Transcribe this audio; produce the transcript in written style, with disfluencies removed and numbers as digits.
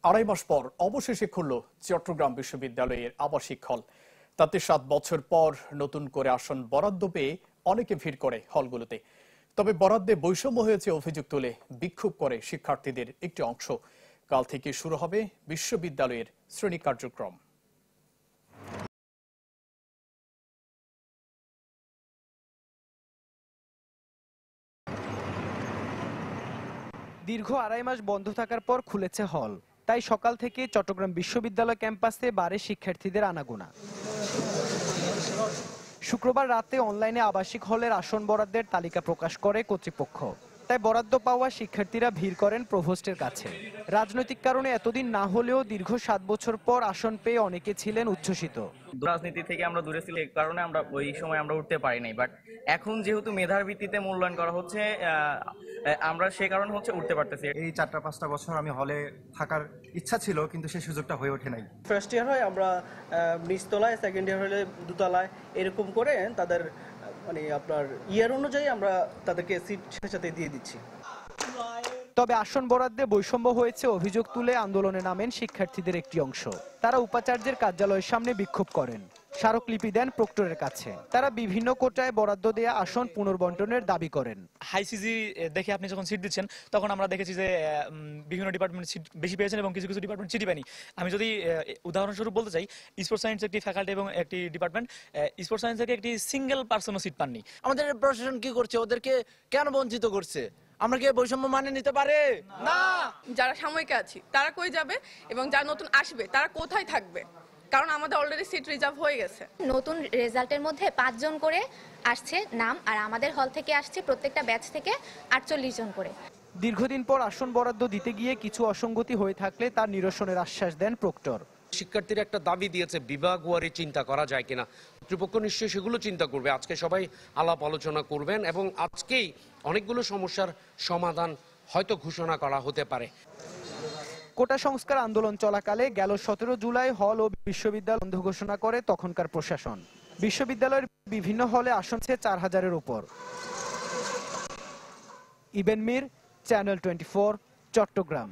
আড়াই মাস পর অবশেষে খুলল চট্টগ্রাম বিশ্ববিদ্যালয়ের আবাসিক হল। তাতে 7 বছর পর নতুন করে আসন বরাদ্দ পেয়ে অনেকে ভিড় করে হলগুলোতে। তবে বরাদ্দে বৈষম্য হয়েছে অভিযোগ তুলে বিক্ষোভ করে শিক্ষার্থীদের একটি অংশ। কাল থেকে শুরু হবে বিশ্ববিদ্যালয়ের শ্রেণী কার্যক্রম। দীর্ঘ আড়াই মাস বন্ধ থাকার পর খুলেছে হল, তাই সকাল থেকে চট্টগ্রাম বিশ্ববিদ্যালয় ক্যাম্পাসে বাড়ে শিক্ষার্থীদের আনাগোনা। শুক্রবার রাতে অনলাইনে আবাসিক হলের আসন বরাদ্দের তালিকা প্রকাশ করে কর্তৃপক্ষ। তাই বরাদ্দ পাওয়া শিক্ষার্থীরা ভিড় করেন প্রভোস্টের কাছে। রাজনৈতিক কারণে এতদিন না হলেও দীর্ঘ 7 বছর পর আসন পেয়ে অনেকে ছিলেন উচ্ছ্বসিত। রাজনীতি থেকে আমরা দূরে ছিলাম, এই কারণে আমরা ওই সময় আমরা উঠতে পারি নাই, বাট এখন যেহেতু মেধার ভিত্তিতে মূল্যায়ন করা হচ্ছে, আমরা সেই কারণে উঠতে পারতেছি। এই 4-5টা বছর আমি হলে থাকার ইচ্ছা ছিল, কিন্তু সেই সুযোগটা হয়ে ওঠে নাই। ফার্স্ট ইয়ার হয় আমরা নিচতলায়, সেকেন্ড ইয়ার হলে দোতলায়, এরকম করে তাদের আপনার ইয়ার অনুযায়ী আমরা তাদেরকে সিট সাথে দিয়ে দিচ্ছি। তবে আসন বরাদ্দে বৈষম্য হয়েছে অভিযোগ তুলে আন্দোলনে নামেন শিক্ষার্থীদের একটি অংশ। তারা উপাচার্যের কার্যালয়ের সামনে বিক্ষোভ করেন, স্মারকলিপি দেন প্রক্টরের কাছে। তারা বিভিন্ন কোটায় বরাদ্দ দেয়া আসন পুনর্বন্টনের দাবি করেন। হাই সিজি দেখে আপনি যখন সিট দিচ্ছেন, তখন আমরা দেখেছি যে বিভিন্ন ডিপার্টমেন্ট সিট বেশি পেয়েছেন এবং কিছু কিছু ডিপার্টমেন্ট সিটই পায়নি। আমি যদি উদাহরণস্বরূপ বলতে চাই, স্পোর্টস সায়েন্স একটি ফ্যাকাল্টি এবং একটি ডিপার্টমেন্ট, স্পোর্টস সায়েন্স থেকে একটি সিঙ্গেল পার্সনও সিট পাননি। আমাদের প্রশাসন কি করছে? ওদেরকে কেন বঞ্চিত করছে? আমরা কি বৈষম্য মানে নিতে পারে না? যারা সাময়িক আছি তারা কই যাবে এবং যারা নতুন আসবে তারা কোথায় থাকবে? কারণ আমাদের অলরেডি সিট রিজার্ভ হয়ে গেছে। নতুন রেজাল্টের মধ্যে 5 জন করে আসছে নাম, আর আমাদের হল থেকে আসছে প্রত্যেকটা ব্যাচ থেকে 48 জন করে। দীর্ঘদিন পর আসন বরাদ্দ দিতে গিয়ে কিছু অসঙ্গতি হয়ে থাকলে তার নিরসনের আশ্বাস দেন প্রক্টর। শিক্ষার্থীরা একটা দাবি দিয়েছে, বিভাগওয়ারি চিন্তা করা যায় কিনা। কর্তৃপক্ষ নিশ্চয়ই সেগুলো চিন্তা করবে। আজকে সবাই আলাপ আলোচনা করবেন এবং আজকেই অনেকগুলো সমস্যার সমাধান হয়তো ঘোষণা করা হতে পারে। কোটা সংস্কার আন্দোলন চলাকালে গেল 17 জুলাই হল ও বিশ্ববিদ্যালয় বন্ধ ঘোষণা করে তখনকার প্রশাসন। বিশ্ববিদ্যালয়ের বিভিন্ন হলে আসন ছিল 4000-এর উপর। ইবেন মির, চ্যানেল 24, চট্টগ্রাম।